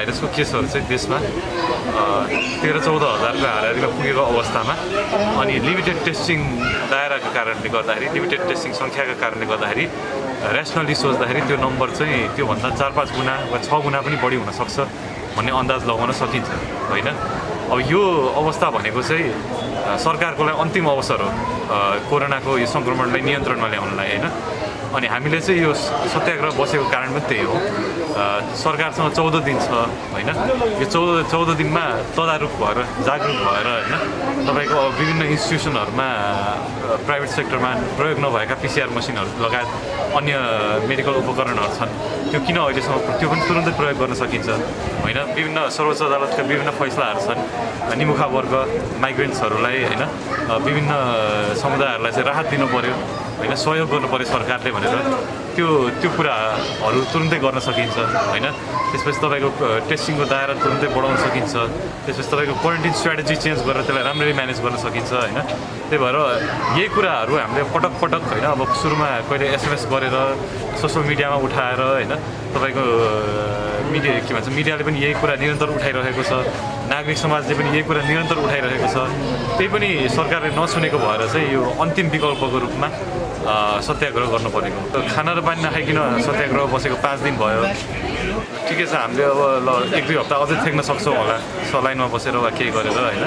भाइरसको केसहरू चाहिँ देशमा 13-14 हजारको हाराहारीमा पुगेको अवस्थामा अनि लिमिटेड टेस्टिङ दायराको कारणले गर्दाखेरि लिमिटेड टेस्टिङ सङ्ख्याका कारणले गर्दाखेरि ऱ्यासनली सोच्दाखेरि त्यो नम्बर चाहिँ त्योभन्दा 4-5 गुणा वा 6 गुणा पनि बढी हुनसक्छ भन्ने अन्दाज लगाउन सकिन्छ होइन। अब यो अवस्था भनेको चाहिँ सरकारको लागि अन्तिम अवसर हो कोरोनाको यो सङ्क्रमणलाई नियन्त्रणमा ल्याउनलाई होइन। अनि हामीले चाहिँ यो सत्याग्रह बसेको कारण पनि त्यही हो। सरकारसँग 14 दिन छ होइन। यो 14 दिनमा तदारुक भएर जागरुक भएर होइन तपाईँको विभिन्न इन्स्टिट्युसनहरूमा प्राइभेट सेक्टरमा प्रयोग नभएका पिसिआर मसिनहरू लगायत अन्य मेडिकल उपकरणहरू छन् त्यो किन अहिलेसम्म त्यो पनि तुरुन्तै प्रयोग गर्न सकिन्छ होइन। विभिन्न सर्वोच्च अदालतका विभिन्न फैसलाहरू छन् निमुखा वर्ग माइग्रेन्ट्सहरूलाई होइन विभिन्न समुदायहरूलाई चाहिँ राहत दिनु पर्यो होइन सहयोग गर्नु पर्यो सरकारले भनेर त्यो कुराहरू तुरुन्तै गर्न सकिन्छ होइन। त्यसपछि तपाईँको टेस्टिङको दायरा तुरुन्तै बढाउन सकिन्छ। त्यसपछि तपाईँको क्वारेन्टाइन स्ट्राटेजी चेन्ज गरेर त्यसलाई राम्ररी म्यानेज गर्न सकिन्छ होइन। त्यही भएर यही कुराहरू हामीले पटक पटक होइन अब सुरुमा कहिले एसएमएस गरेर सोसियल मिडियामा उठाएर होइन तपाईँको मिडियाले पनि यही कुरा निरन्तर उठाइरहेको छ। नागरिक समाजले पनि यही कुरा निरन्तर उठाइरहेको छ। त्यही पनि सरकारले नसुनेको भएर चाहिँ यो अन्तिम विकल्पको रूपमा सत्याग्रह गर्नु परेको। खाना र पानी नखाइकन सत्याग्रह बसेको 5 दिन भयो। ठिकै छ हामीले अब ल 1-2 हप्ता अझै थेक्न सक्छौँ होला सलाइनमा बसेर वा केही गरेर होइन।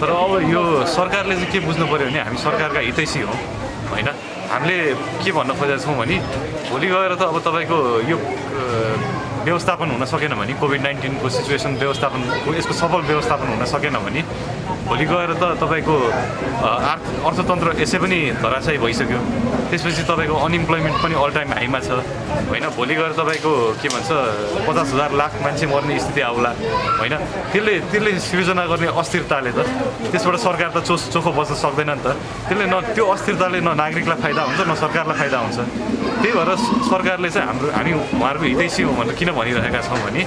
तर अब यो सरकारले चाहिँ के बुझ्नु पऱ्यो भने हामी सरकारका हितैषी हौँ होइन। हामीले के भन्न खोजेका छौँ भने भोलि गएर त अब तपाईँको यो व्यवस्थापन हुन सकेन भने कोभिड-19 को सिचुएसन व्यवस्थापन यसको सफल व्यवस्थापन हुन सकेन भने भोलि गएर त तपाईँको अर्थतन्त्र यसै पनि धराशायी भइसक्यो। त्यसपछि तपाईँको अनइम्प्लोइमेन्ट पनि अल टाइम हाईमा छ होइन। भोलि गएर तपाईँको के भन्छ 50,000 लाख मान्छे मर्ने स्थिति आउला होइन। त्यसले सिर्जना गर्ने अस्थिरताले त त्यसबाट सरकार त चोखो बस्न सक्दैन नि त। त्यसले न त्यो अस्थिरताले न नागरिकलाई फाइदा हुन्छ न सरकारलाई फाइदा हुन्छ। त्यही भएर सरकारले चाहिँ हामी उहाँहरूको हितैषी हो भनेर किन भनिरहेका छौँ भने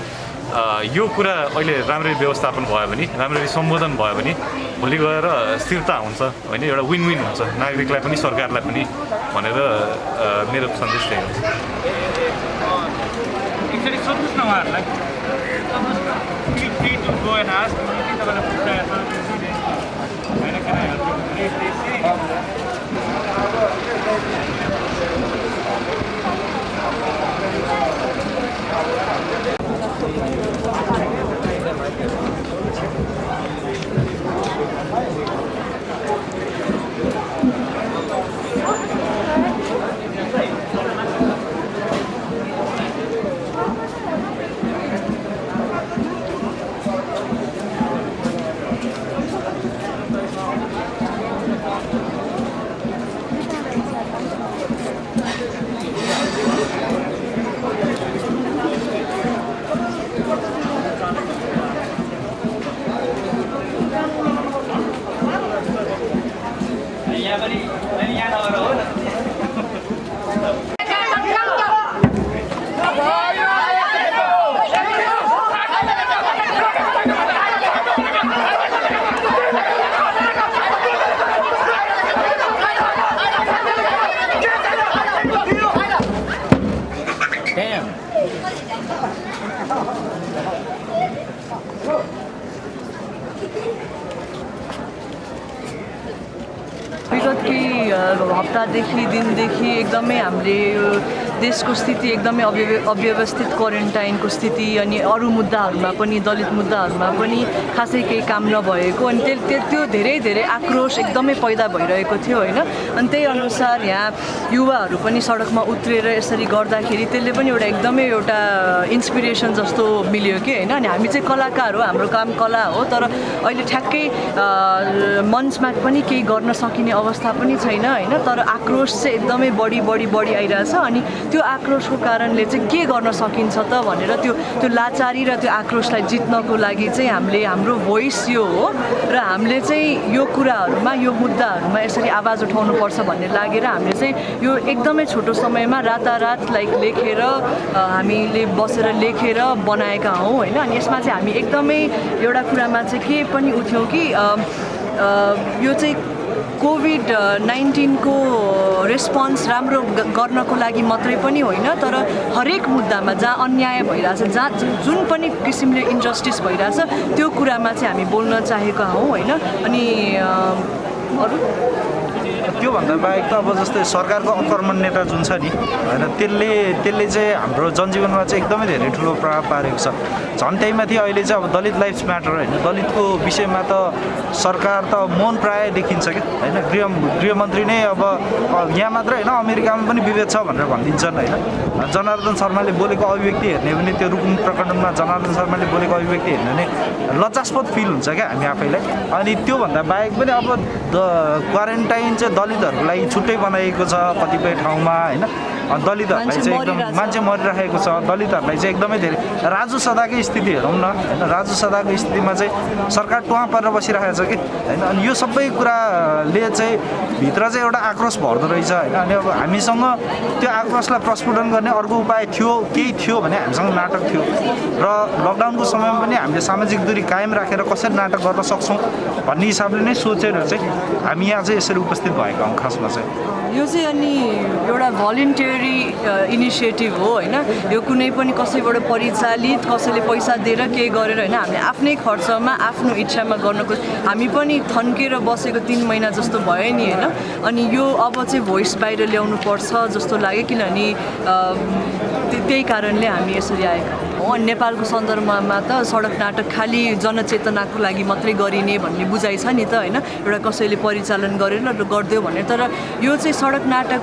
यो कुरा अहिले राम्ररी व्यवस्थापन भयो भने राम्ररी सम्बोधन भयो भने भोलि गएर स्थिरता हुन्छ होइन। एउटा विन विन हुन्छ नागरिकलाई पनि सरकारलाई पनि भनेर मेरो सन्देश त्यही हो। एकचोटि सोध्नुहोस् न उहाँहरूलाई विगत केही हप्तादेखि दिनदेखि एकदमै हामीले देशको स्थिति एकदमै अव्यवस्थित क्वारेन्टाइनको स्थिति अनि अरू मुद्दाहरूमा पनि दलित मुद्दाहरूमा पनि खासै केही काम नभएको अनि त्यो धेरै आक्रोश एकदमै पैदा भइरहेको थियो होइन। अनि त्यही अनुसार यहाँ युवाहरू पनि सडकमा उत्रेर यसरी गर्दाखेरि त्यसले पनि एउटा इन्सपिरेसन जस्तो मिल्यो कि होइन। अनि हामी चाहिँ कलाकार हो, हाम्रो काम कला हो, तर अहिले ठ्याक्कै मञ्चमा पनि केही गर्न सकिने अवस्था पनि छैन होइन। तर आक्रोश चाहिँ एकदमै बढी आइरहेछ अनि त्यो आक्रोशको कारणले चाहिँ के गर्न सकिन्छ त भनेर त्यो लाचारी र त्यो आक्रोशलाई जित्नको लागि चाहिँ हाम्रो भोइस यो हो र हामीले चाहिँ यो कुराहरूमा यो मुद्दाहरूमा यसरी आवाज उठाउनुपर्छ भन्ने लागेर हामीले चाहिँ यो एकदमै छोटो समयमा रातारात लेखेर हामीले बसेर लेखेर बनाएका हौँ होइन। अनि यसमा चाहिँ हामी एकदमै एउटा कुरामा चाहिँ के पनि उठ्यौँ कि यो चाहिँ कोभिड-19 को रेस्पोन्स राम्रो गर्नको लागि मात्रै पनि होइन, तर हरेक मुद्दामा जहाँ अन्याय भइरहेछ, जहाँ जुन पनि किसिमले इन्जस्टिस भइरहेछ त्यो कुरामा चाहिँ हामी बोल्न चाहेका हौँ होइन। अनि अरू त्योभन्दा बाहेक त अब जस्तै सरकारको अकर्मण्यता जुन छ नि होइन, त्यसले चाहिँ हाम्रो जनजीवनमा चाहिँ एकदमै धेरै ठुलो प्रभाव पारेको छ। झन् त्यहीमाथि अहिले चाहिँ अब दलित लाइफ्स म्याटर होइन, दलितको विषयमा त सरकार त मौन प्राय देखिन्छ क्या होइन। गृहमन्त्री नै अब यहाँ मात्र होइन अमेरिकामा पनि विभेद छ भनेर भनिदिन्छन् होइन। जनार्दन शर्माले बोलेको अभिव्यक्ति हेर्ने भने त्यो रुकुम प्रकरणमा जनार्दन शर्माले बोलेको अभिव्यक्ति हेर्ने भने लज्जास्पद फिल हुन्छ क्या हामी आफैलाई। अनि त्योभन्दा बाहेक पनि अब क्वारेन्टाइन चाहिँ दलितहरूको लागि छुट्टै बनाइएको छ कतिपय ठाउँमा होइन। दलितहरूलाई चाहिँ एकदम मान्छे मरिरहेको छ, दलितहरूलाई चाहिँ एकदमै धेरै राजु सदाकै स्थिति हेरौँ न होइन। राजु सदाको स्थितिमा चाहिँ सरकार टुवा परेर बसिरहेको छ कि होइन। अनि यो सबै कुराले चाहिँ भित्र चाहिँ एउटा आक्रोश भर्दो रहेछ होइन। अनि अब हामीसँग त्यो आक्रोशलाई प्रस्फुटन गर्ने अर्को उपाय केही थियो भने हामीसँग नाटक थियो र लकडाउनको समयमा पनि हामीले सामाजिक दूरी कायम राखेर कसरी नाटक गर्न सक्छौँ भन्ने हिसाबले नै सोचेर चाहिँ हामी यहाँ चाहिँ यसरी उपस्थित भएका हौँ खासमा चाहिँ। यो चाहिँ अनि एउटा भलिन्टियरी इनिसिएटिभ हो होइन। यो कुनै पनि कसैबाट परिचालित कसैले पैसा दिएर केही गरेर होइन, हामीले आफ्नै खर्चमा आफ्नो इच्छामा गर्नको हामी पनि थन्केर बसेको 3 महिना जस्तो भयो नि होइन। अनि यो अब चाहिँ भोइस बाहिर ल्याउनु पर्छ जस्तो लाग्यो, किनभने त्यही कारणले हामी यसरी आएका हौँ। अनि नेपालको सन्दर्भमा त सडक नाटक खालि जनचेतनाको लागि मात्रै गरिने भन्ने बुझाइ छ नि त होइन, एउटा कसैले परिचालन गरेर गरिदियो भनेर। तर यो चाहिँ सडक नाटक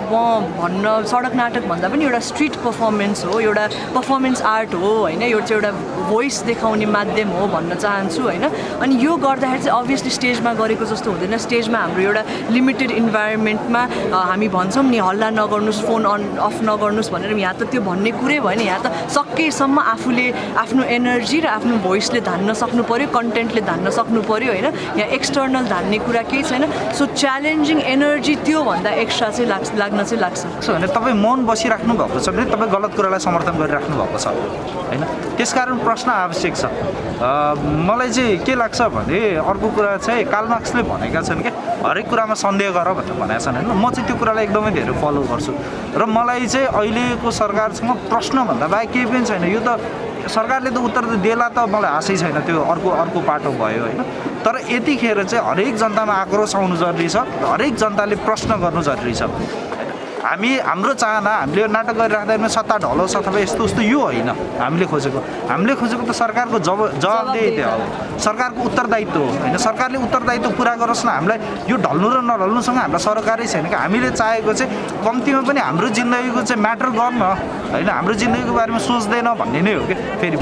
भन्दा पनि एउटा स्ट्रिट पर्फर्मेन्स हो, एउटा पर्फर्मेन्स आर्ट हो होइन। यो चाहिँ एउटा भोइस देखाउने माध्यम हो भन्न चाहन्छु होइन। अनि यो गर्दाखेरि चाहिँ अभियसली स्टेजमा गरेको जस्तो हुँदैन। स्टेजमा हाम्रो एउटा लिमिटेड इन्भाइरोमेन्टमा हामी भन्छौँ नि हल्ला नगर्नुहोस्, फोन अफ नगर्नुहोस् भनेर, यहाँ त त्यो भन्ने कुरै भएन। यहाँ त सकेसम्म आफूले आफ्नो एनर्जी र आफ्नो भोइसले धान्न सक्नु पऱ्यो, कन्टेन्टले धान्न सक्नु पऱ्यो होइन। यहाँ एक्सटर्नल धान्ने कुरा केही छैन। सो च्यालेन्जिङ एनर्जी त्योभन्दा एक्स्ट्रा चाहिँ लाग्न चाहिँ लाग्छ। त्यसो भने तपाईँ मौन बसिराख्नु भएको छ भने तपाईँ गलत कुरालाई समर्थन गरिराख्नु भएको छ होइन। त्यसकारण प्रश्न आवश्यक छ। मलाई चाहिँ के लाग्छ भने अर्को कुरा चाहिँ कार्ल मार्क्सले भनेका छन् क्या, हरेक कुरामा सन्देह गर भनेर भनेका छन् होइन। म चाहिँ त्यो कुरालाई एकदमै धेरै फलो गर्छु र मलाई चाहिँ अहिलेको सरकारसँग प्रश्नभन्दा बाहेक केही पनि छैन। यो त सरकारले त उत्तर दिएला त मलाई आशै छैन, त्यो अर्को पाटो भयो होइन। तर यतिखेर चाहिँ हरेक जनतामा आक्रोश आउनु जरुरी छ र हरेक जनताले प्रश्न गर्नु जरुरी छ। हाम्रो चाहना हामीले यो नाटक गरिराख्दा सत्ता ढलोस् अथवा यस्तो उस्तो यो होइन हामीले खोजेको त सरकारको जवाबदेही हो, सरकारको उत्तरदायित्व हो होइन। सरकारले उत्तरदायित्व पुरा गरोस् न। हामीलाई यो ढल्नु र नढल्नुसँग हामीलाई सरकारै छैन कि। हामीले चाहेको चाहिँ कम्तीमा पनि हाम्रो जिन्दगीको चाहिँ म्याटर गर्न होइन, हाम्रो जिन्दगीको बारेमा सोच्दैन भन्ने नै हो कि फेरि।